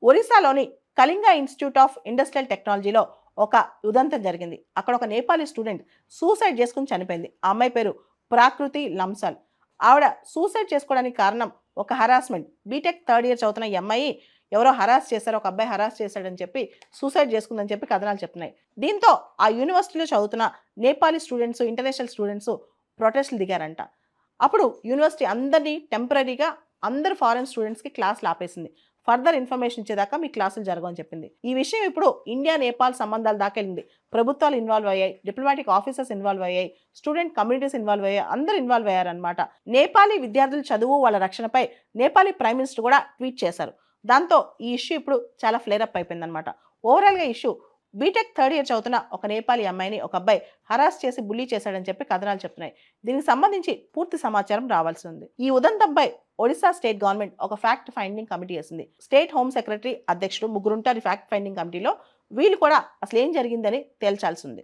ఒరిస్సాలోని Kalinga institute of industrial టెక్నాలజీలో ఒక ఉదంతం జరిగింది. అక్కడ ఒక నేపాలీ స్టూడెంట్ సూసైడ్ చేసుకుని చనిపోయింది. ఆ అమ్మాయి పేరు ప్రాకృతి లంసాల్. ఆవిడ సూసైడ్ చేసుకోవడానికి కారణం ఒక హరాస్మెంట్. బీటెక్ థర్డ్ ఇయర్ చదువుతున్న ఈ అమ్మాయి ఎవరో హరాస్ చేశారు, ఒక అబ్బాయి హరాస్ చేశాడని చెప్పి సూసైడ్ చేసుకుందని చెప్పి కథనాలు చెప్తున్నాయి. దీంతో ఆ యూనివర్సిటీలో చదువుతున్న నేపాలీ స్టూడెంట్స్, ఇంటర్నేషనల్ స్టూడెంట్స్ ప్రొటెస్ట్లు దిగారంట. అప్పుడు యూనివర్సిటీ అందరినీ టెంపరరీగా అందరు ఫారెన్ స్టూడెంట్స్కి క్లాసులు ఆపేసింది. ఫర్దర్ ఇన్ఫర్మేషన్ ఇచ్చేదాకా మీ క్లాసులు జరగవని చెప్పింది. ఈ విషయం ఇప్పుడు ఇండియా నేపాల్ సంబంధాల దాకా వెళ్ళింది. ప్రభుత్వాలు ఇన్వాల్వ్ అయ్యాయి, డిప్లొమాటిక్ ఆఫీసర్స్ ఇన్వాల్వ్ అయ్యాయి, స్టూడెంట్ కమ్యూనిటీస్ ఇన్వాల్వ్ అయ్యాయి, అందరూ ఇన్వాల్వ్ అయ్యారనమాట. నేపాలీ విద్యార్థుల చదువు, వాళ్ళ రక్షణపై నేపాలీ ప్రైమ్ మినిస్టర్ కూడా ట్వీట్ చేశారు. దాంతో ఈ ఇష్యూ ఇప్పుడు చాలా ఫ్లేరప్ అయిపోయిందనమాట. ఓవరాల్గా ఇష్యూ బీటెక్ థర్డ్ ఇయర్ చదువుతున్న ఒక నేపాలీ అమ్మాయిని ఒక అబ్బాయి హరాస్ చేసి బుల్లీ చేశాడని చెప్పి కథనాలు చెప్తున్నాయి. దీనికి సంబంధించి పూర్తి సమాచారం రావాల్సి ఉంది. ఈ ఉదంతంపై ఒడిశా స్టేట్ గవర్నమెంట్ ఒక ఫ్యాక్ట్ ఫైండింగ్ కమిటీ వేసింది. స్టేట్ హోమ్ సెక్రటరీ, అధ్యక్షుడు, ముగ్గురుంటారు ఫ్యాక్ట్ ఫైండింగ్ కమిటీలో. వీళ్ళు కూడా అసలు ఏం జరిగిందని తేల్చాల్సి ఉంది.